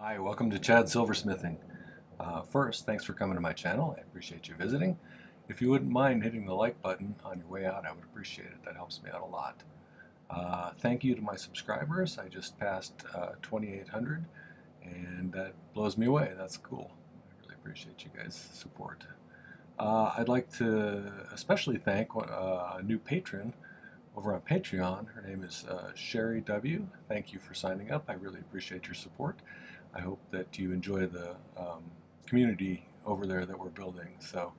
Hi, welcome to Chad Silversmithing. First, thanks for coming to my channel. I appreciate you visiting. If you wouldn't mind hitting the like button on your way out, I would appreciate it. That helps me out a lot. Thank you to my subscribers. I just passed 2,800 and that blows me away. That's cool. I really appreciate you guys' support. I'd like to especially thank a new patron over on Patreon. Her name is Sherry W. Thank you for signing up. I really appreciate your support. I hope that you enjoy the community over there that we're building. So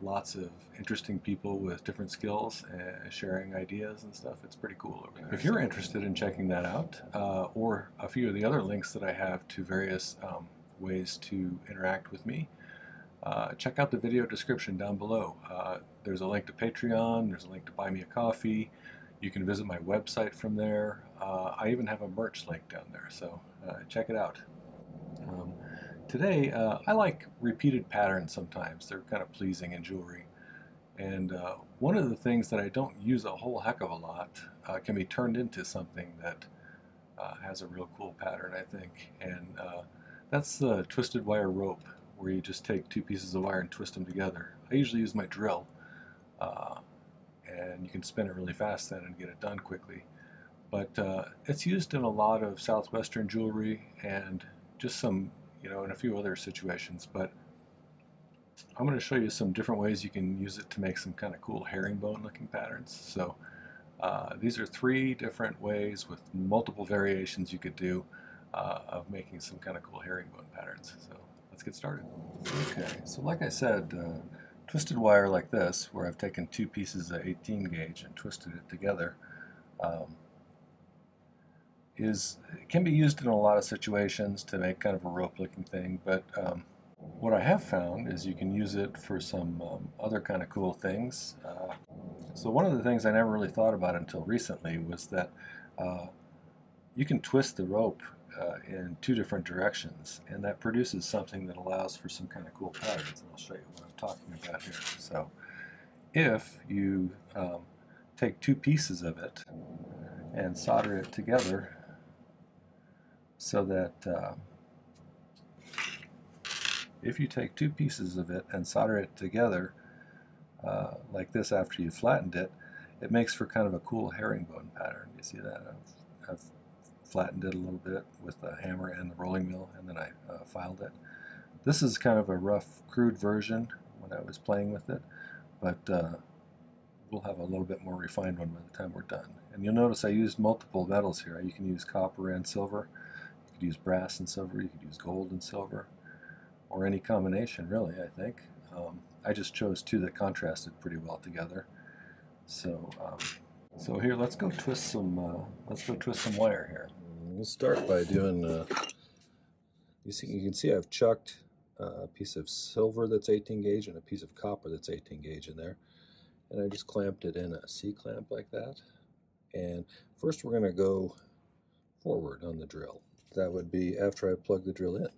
lots of interesting people with different skills sharing ideas and stuff. It's pretty cool over there. If you're interested in checking that out, or a few of the other links that I have to various ways to interact with me, check out the video description down below. There's a link to Patreon, there's a link to Buy Me a Coffee. You can visit my website from there. I even have a merch link down there, so check it out. Today, I like repeated patterns sometimes. They're kind of pleasing in jewelry. And one of the things that I don't use a whole heck of a lot can be turned into something that has a real cool pattern, I think. And that's the twisted wire rope, where you just take two pieces of wire and twist them together. I usually use my drill, and you can spin it really fast then and get it done quickly. But it's used in a lot of southwestern jewelry and just some, in a few other situations. But I'm going to show you some different ways you can use it to make some kind of cool herringbone looking patterns. So these are 3 different ways with multiple variations you could do of making some kind of cool herringbone patterns. So let's get started. Okay, so like I said, twisted wire like this, where I've taken 2 pieces of 18 gauge and twisted it together, it can be used in a lot of situations to make kind of a rope looking thing, but what I have found is you can use it for some other kind of cool things. So one of the things I never really thought about until recently was that you can twist the rope in 2 different directions, and that produces something that allows for some kind of cool patterns, and I'll show you what I'm talking about here. So if you take 2 pieces of it and solder it together so that if you take 2 pieces of it and solder it together like this after you flattened it, it makes for kind of a cool herringbone pattern. You see that? I've flattened it a little bit with the hammer and the rolling mill, and then I filed it. This is kind of a rough, crude version when I was playing with it, but we'll have a little bit more refined one by the time we're done. And you'll notice I used multiple metals here. You can use copper and silver, you could use brass and silver, you could use gold and silver, or any combination really, I think. I just chose 2 that contrasted pretty well together. So so here, let's go twist some wire here. We'll start by doing. You can see I've chucked a piece of silver that's 18 gauge and a piece of copper that's 18 gauge in there, and I just clamped it in a C-clamp like that. And first, we're going to go forward on the drill. That would be after I plug the drill in.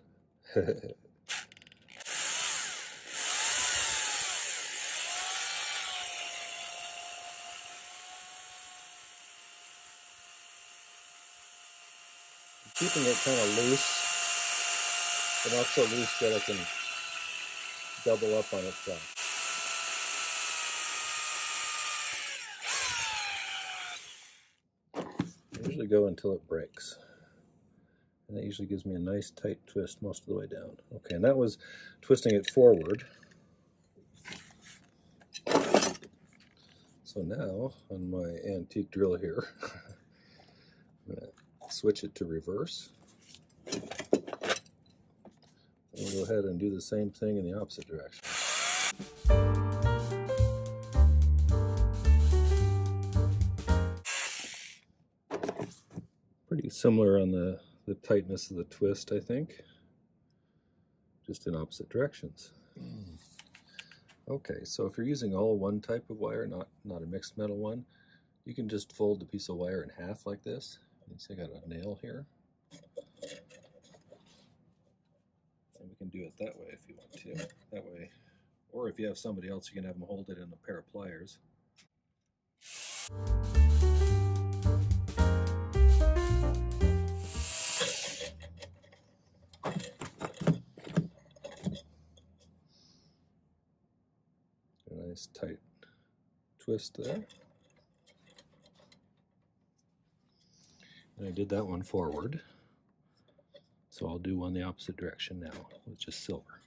Keeping it kind of loose, but not so loose that it can double up on itself. I usually go until it breaks, and that usually gives me a nice tight twist most of the way down. Okay, and that was twisting it forward. So now, on my antique drill here, I'm going to switch it to reverse. We'll go ahead and do the same thing in the opposite direction. Pretty similar on the tightness of the twist, I think, just in opposite directions. Okay, so if you're using all one type of wire, not a mixed metal one, you can just fold the piece of wire in half like this. You see I got a nail here. And we can do it that way if you want to. That way. Or if you have somebody else, you can have them hold it in a pair of pliers. twist there. And I did that one forward. So I'll do one the opposite direction now with just silver.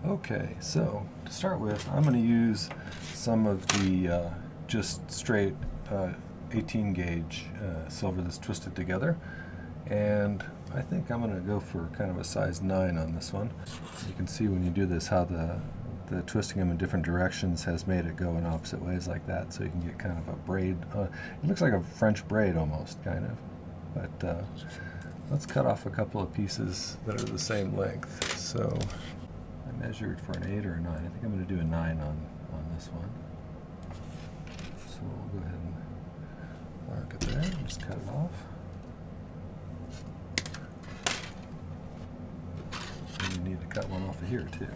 Okay, so to start with, I'm going to use some of the just straight 18 gauge silver that's twisted together. And I think I'm going to go for kind of a size 9 on this one. You can see when you do this how the twisting them in different directions has made it go in opposite ways like that, so you can get kind of a braid. It looks like a French braid almost, kind of. But let's cut off a couple of pieces that are the same length. So I measured for an 8 or a 9. I think I'm going to do a 9 on this one. So we'll go ahead and mark it there and just cut it off. And you need to cut one off of here too.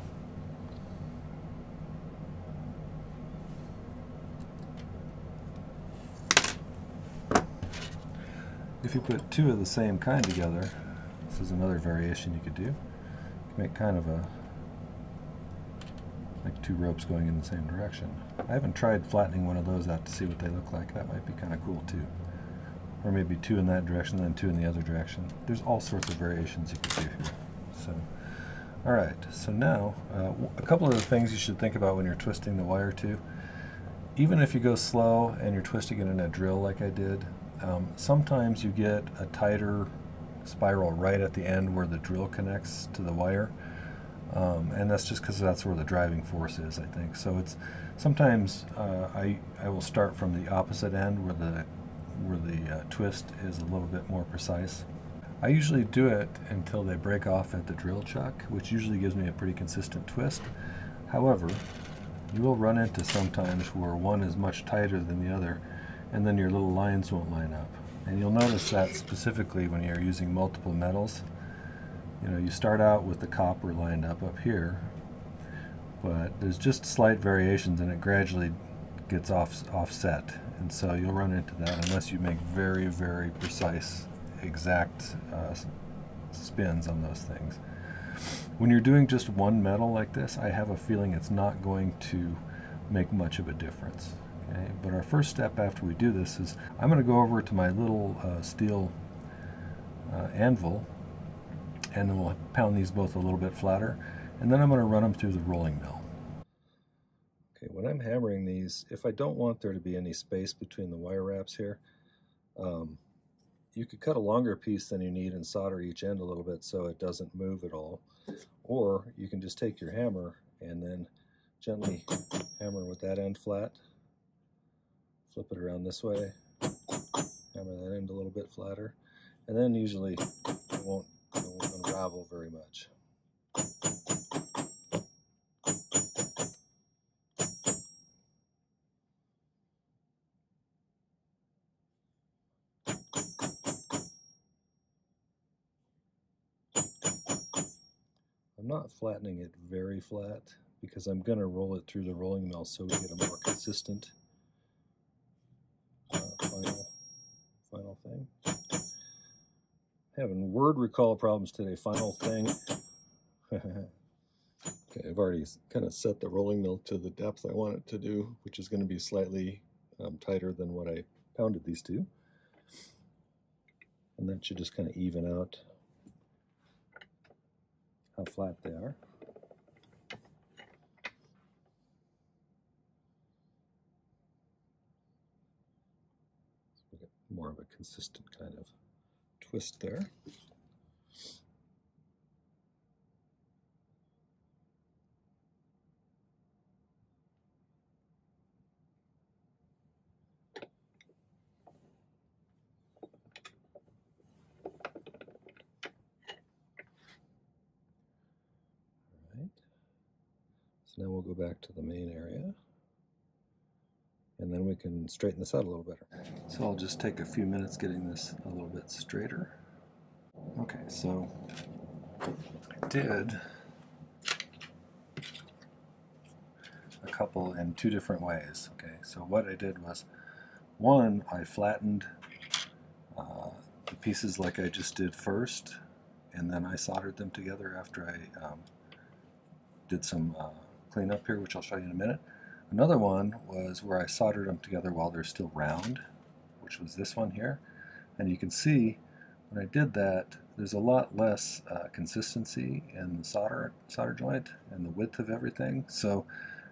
If you put two of the same kind together, this is another variation you could do. You can make kind of like two ropes going in the same direction. I haven't tried flattening one of those out to see what they look like. That might be kind of cool too. Or maybe two in that direction, then two in the other direction. There's all sorts of variations you could do here. So, all right. So now, a couple of the things you should think about when you're twisting the wire too. Even if you go slow and you're twisting it in a drill like I did, sometimes you get a tighter spiral right at the end where the drill connects to the wire, and that's just because that's where the driving force is, I think. So it's sometimes I will start from the opposite end where the twist is a little bit more precise. I usually do it until they break off at the drill chuck, which usually gives me a pretty consistent twist. However, you will run into sometimes where one is much tighter than the other, and then your little lines won't line up. And you'll notice that specifically when you're using multiple metals. You know, you start out with the copper lined up here, but there's just slight variations and it gradually gets offset. And so you'll run into that unless you make very, very precise, exact spins on those things. When you're doing just one metal like this, I have a feeling it's not going to make much of a difference. Okay, but our first step after we do this is I'm going to go over to my little steel anvil, and then we'll pound these both a little bit flatter, and then I'm going to run them through the rolling mill. Okay, when I'm hammering these, if I don't want there to be any space between the wire wraps here, you could cut a longer piece than you need and solder each end a little bit so it doesn't move at all. Or you can just take your hammer and then gently hammer with that end flat. Flip it around this way, hammer that end a little bit flatter, and then usually it won't unravel very much. I'm not flattening it very flat because I'm going to roll it through the rolling mill so we get a more consistent final thing. Having word recall problems today. Final thing. Okay, I've already kind of set the rolling mill to the depth I want it to do, which is going to be slightly tighter than what I pounded these to. And that should just kind of even out how flat they are. More of a consistent kind of twist there. All right. So now we'll go back to the main area. And then we can straighten this out a little better. So I'll just take a few minutes getting this a little bit straighter. Okay, so I did a couple in two different ways. Okay, so what I did was, one, I flattened the pieces like I just did first, and then I soldered them together after I did some cleanup here, which I'll show you in a minute. Another one was where I soldered them together while they're still round, which was this one here. And you can see when I did that, there's a lot less consistency in the solder joint and the width of everything. So,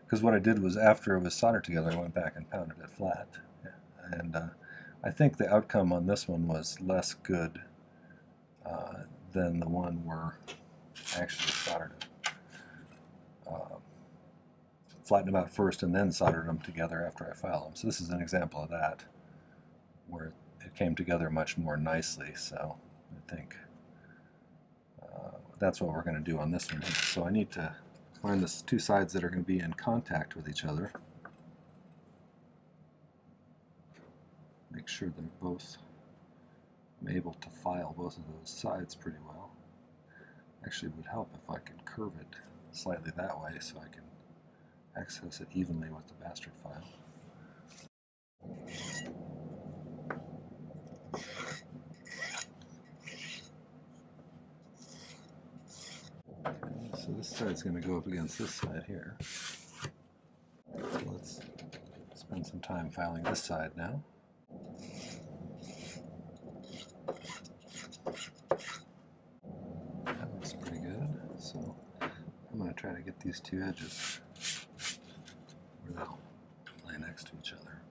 because what I did was after it was soldered together, I went back and pounded it flat. And I think the outcome on this one was less good than the one where I actually soldered it. Flattened them out first and then soldered them together after I filed them. So this is an example of that, where it came together much more nicely. So I think that's what we're going to do on this one. So I need to find the two sides that are going to be in contact with each other. Make sure they're both, I'm able to file both of those sides pretty well. Actually, it would help if I could curve it slightly that way so I can access it evenly with the bastard file. Okay, so this side's going to go up against this side here. So let's spend some time filing this side now. That looks pretty good. So I'm going to try to get these two edges where they'll lay next to each other.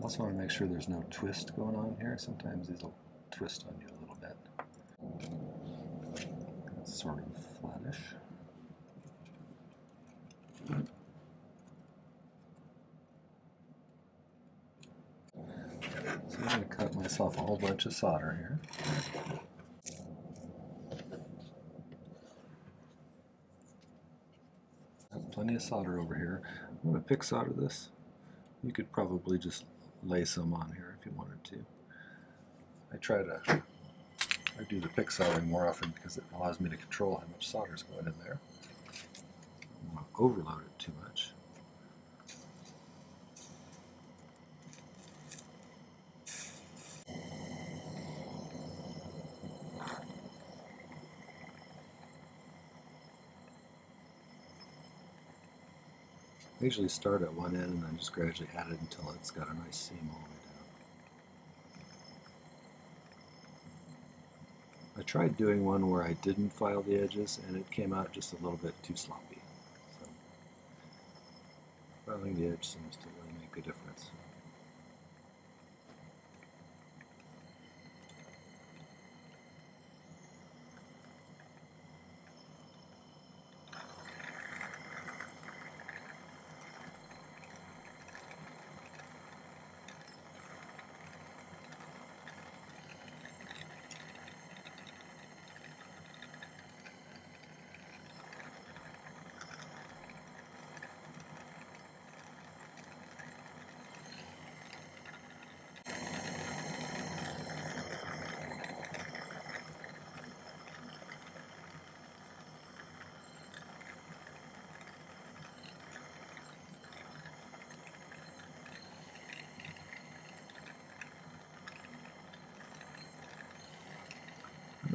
Also want to make sure there's no twist going on here. Sometimes these will twist on you a little bit. It's sort of flattish. So I'm going to cut myself a whole bunch of solder here. Plenty of solder over here. I'm going to pick solder this. You could probably just lay some on here if you wanted to. I do the pick soldering more often because it allows me to control how much solder is going in there. I don't want to overload it too much. I usually start at one end and then just gradually add it until it's got a nice seam all the way down. I tried doing one where I didn't file the edges and it came out just a little bit too sloppy. So filing the edge seems to really make a difference.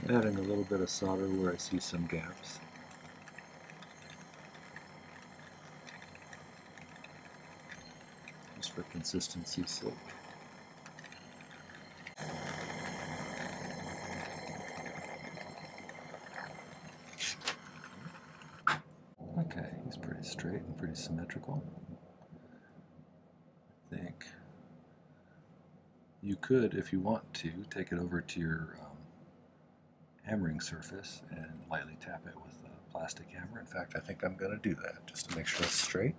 I'm adding a little bit of solder where I see some gaps. Just for consistency's sake. Okay, he's pretty straight and pretty symmetrical. I think you could, if you want to, take it over to your hammering surface and lightly tap it with a plastic hammer. In fact, I think I'm going to do that just to make sure it's straight.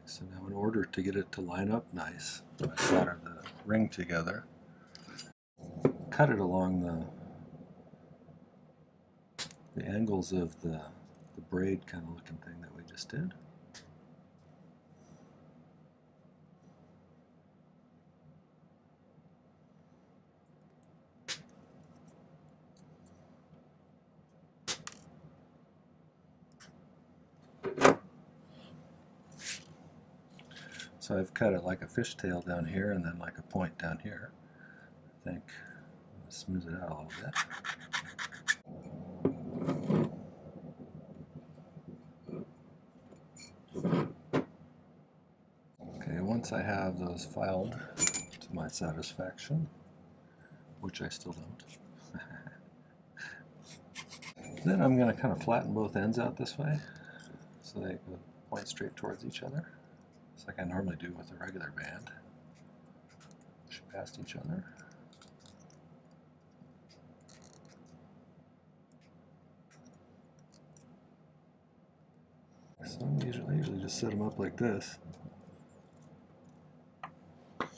So now in order to get it to line up nice, I solder the ring together, cut it along the angles of the braid kind of looking thing that we just did. So I've cut it like a fishtail down here and then like a point down here. I think I'll smooth it out a little bit. Okay, once I have those filed to my satisfaction, which I still don't, then I'm going to kind of flatten both ends out this way so they go point straight towards each other, just like I normally do with a regular band. Push past each other. So I usually just set them up like this. And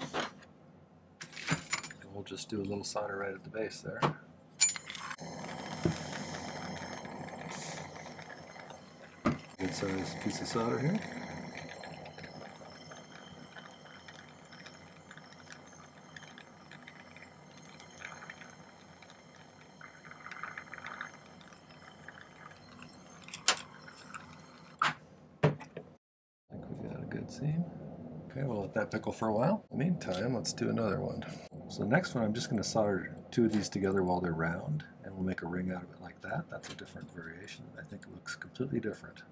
we'll just do a little solder right at the base there. Good sized piece of solder here. Seam. Okay, we'll let that pickle for a while. In the meantime, let's do another one. So the next one, I'm just going to solder two of these together while they're round, and we'll make a ring out of it like that. That's a different variation. I think it looks completely different.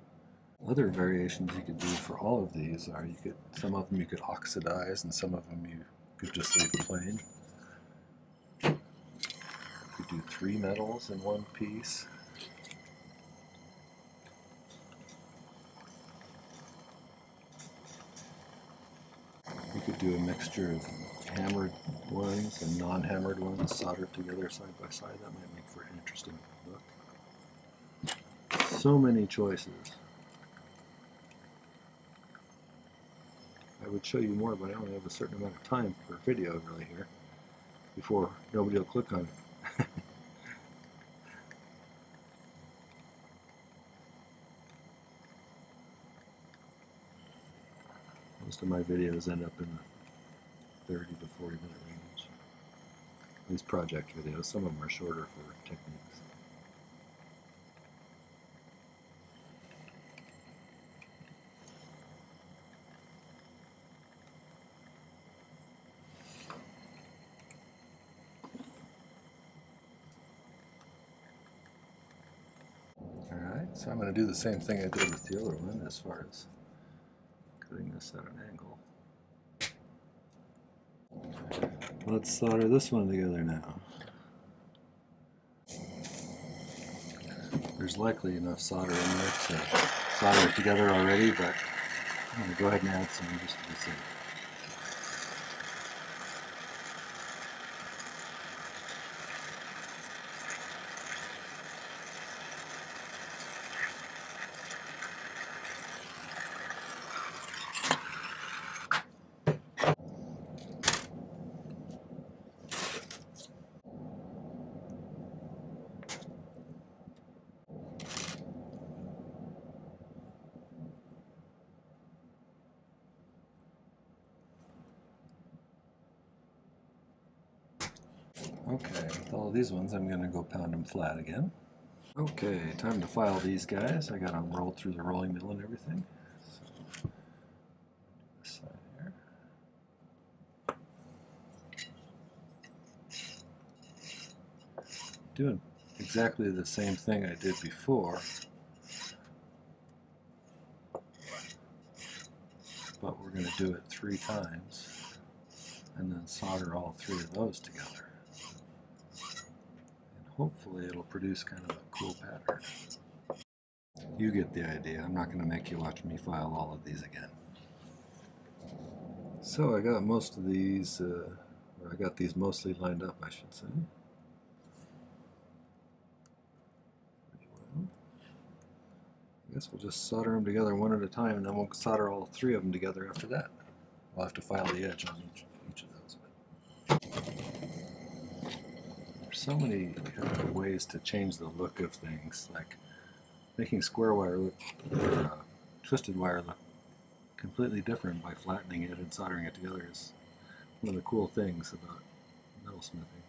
Other variations you could do for all of these are some of them you could oxidize, and some of them you could just leave plain. You could do 3 metals in one piece. You could do a mixture of hammered ones and non-hammered ones soldered together side by side. That might make for an interesting look. So many choices. I would show you more, but I only have a certain amount of time per video really here before nobody will click on it. Most of my videos end up in the 30 to 40 minute range. These project videos, some of them are shorter for techniques. Alright, so I'm going to do the same thing I did with the other one as far as cutting this at an angle. Let's solder this one together now. There's likely enough solder in there to solder it together already, but I'm going to go ahead and add some just to be safe. Okay, with all of these ones, I'm going to go pound them flat again. Okay, time to file these guys. I got them rolled through the rolling mill and everything. So, this side here. Doing exactly the same thing I did before, but we're going to do it 3 times and then solder all 3 of those together. Hopefully it'll produce kind of a cool pattern. You get the idea. I'm not going to make you watch me file all of these again. So I got most of these, or I got these mostly lined up, I should say. Pretty well. I guess we'll just solder them together one at a time, and then we'll solder all 3 of them together after that. We'll have to file the edge on each of those. So many ways to change the look of things, like making square wire look, or twisted wire look completely different by flattening it and soldering it together is one of the cool things about metalsmithing.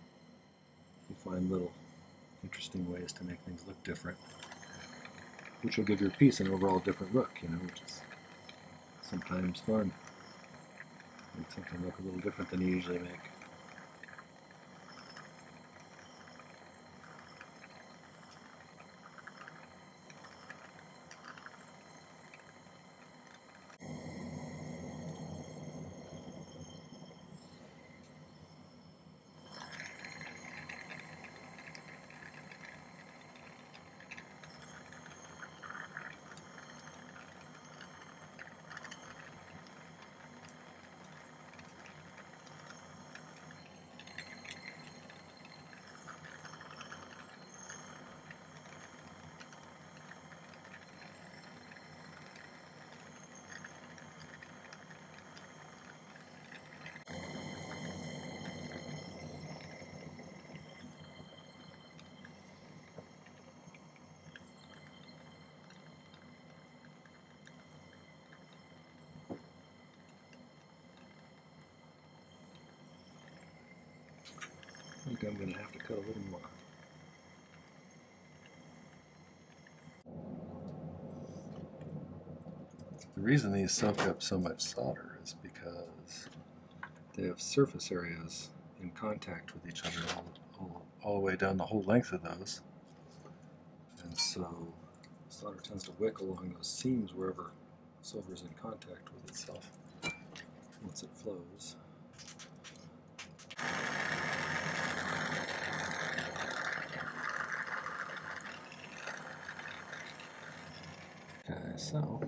You find little interesting ways to make things look different, which will give your piece an overall different look, you know, which is sometimes fun. Make something look a little different than you usually make. I think I'm going to have to cut a little more. The reason these soak up so much solder is because they have surface areas in contact with each other all the way down the whole length of those. And so solder tends to wick along those seams wherever silver is in contact with itself once it flows. Okay, so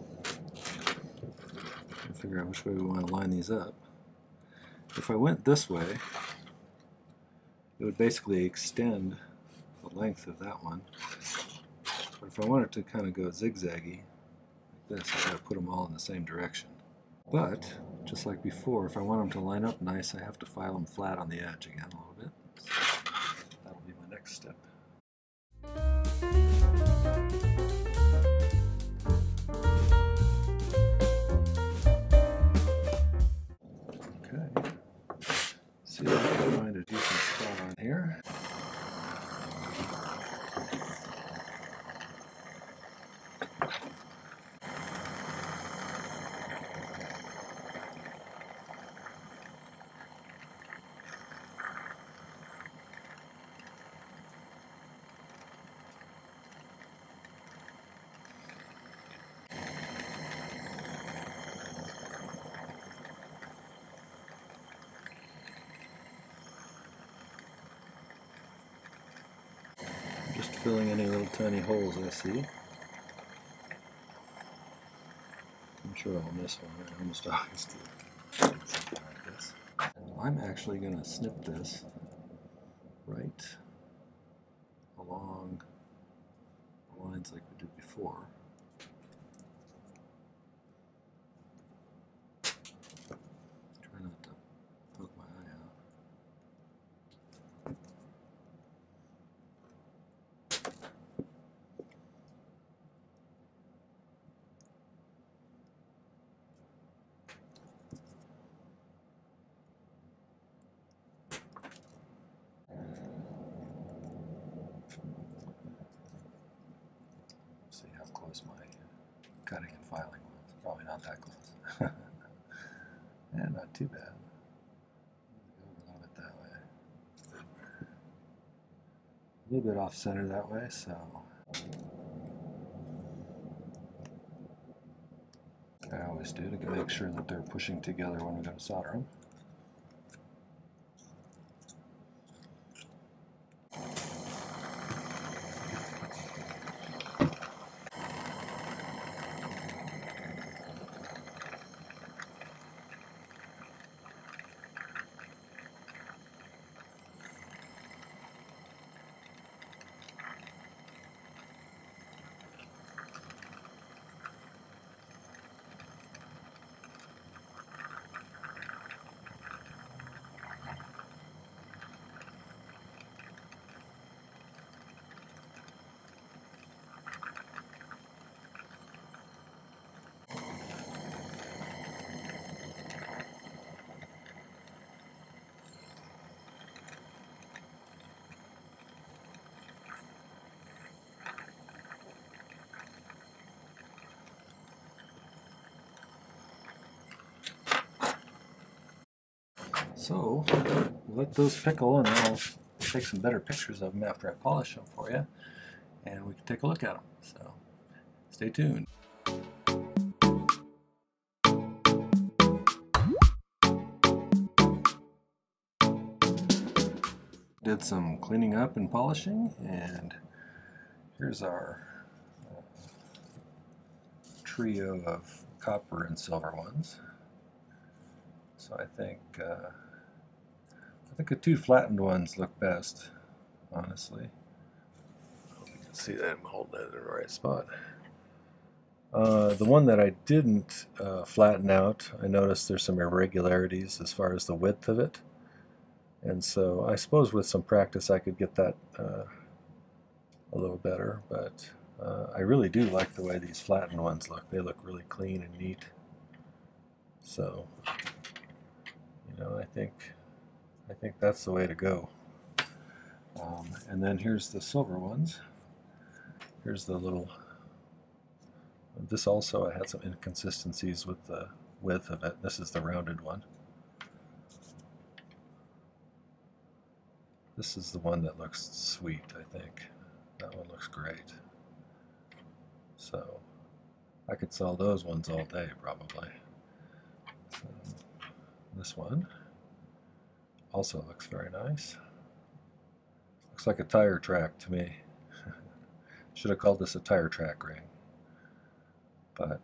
we'll figure out which way we want to line these up. If I went this way, it would basically extend the length of that one. But if I want it to kind of go zigzaggy, like this, I've got to put them all in the same direction. But, just like before, if I want them to line up nice, I have to file them flat on the edge again a little bit. So that'll be my next step. Okay. See if I can find a decent spot on here. Just filling any little tiny holes I see. I'm sure I'll miss one. I almost always do. Something like this. I'm actually going to snip this right along the lines like we did before. Try not to poke my eye out. See how close my cutting and filing was. Probably not that close. And not too bad. Go a little bit that way. A little bit off center that way, so I always do to make sure that they're pushing together when we go to solder them. So let those pickle, and then I'll take some better pictures of them after I polish them for you, and we can take a look at them. So stay tuned. Did some cleaning up and polishing, and here's our trio of copper and silver ones. So I think the two flattened ones look best, honestly. I hope you can see that. I'm holding that in the right spot. The one that I didn't flatten out, I noticed there's some irregularities as far as the width of it. And so I suppose with some practice I could get that a little better, but I really do like the way these flattened ones look. They look really clean and neat. So, you know, I think that's the way to go. And then here's the silver ones. Here's the little, this also I had some inconsistencies with the width of it. This is the rounded one. This is the one that looks sweet, I think. That one looks great. So I could sell those ones all day probably. So, this one also looks very nice. Looks like a tire track to me. Should have called this a tire track ring. But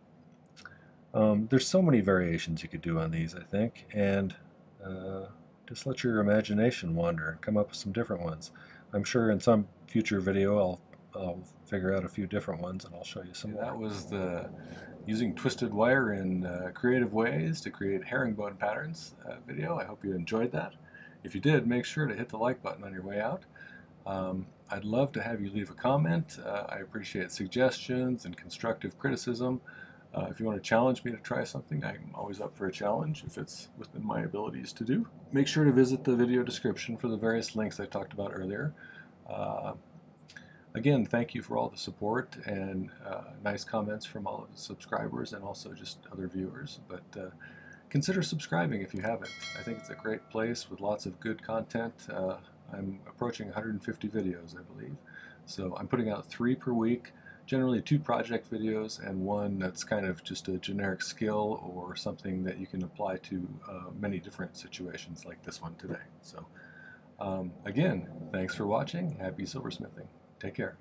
there's so many variations you could do on these, I think, and just let your imagination wander and come up with some different ones. I'm sure in some future video I'll figure out a few different ones and I'll show you some more. That was the using twisted wire in creative ways to create herringbone patterns video. I hope you enjoyed that. If you did, make sure to hit the like button on your way out. I'd love to have you leave a comment. I appreciate suggestions and constructive criticism. If you want to challenge me to try something, I'm always up for a challenge if it's within my abilities to do. Make sure to visit the video description for the various links I talked about earlier. Again, thank you for all the support and nice comments from all of the subscribers and also just other viewers. But consider subscribing if you haven't. I think it's a great place with lots of good content. I'm approaching 150 videos, I believe. So I'm putting out 3 per week. Generally 2 project videos and 1 that's kind of just a generic skill or something that you can apply to many different situations like this one today. So again, thanks for watching. Happy silversmithing. Take care.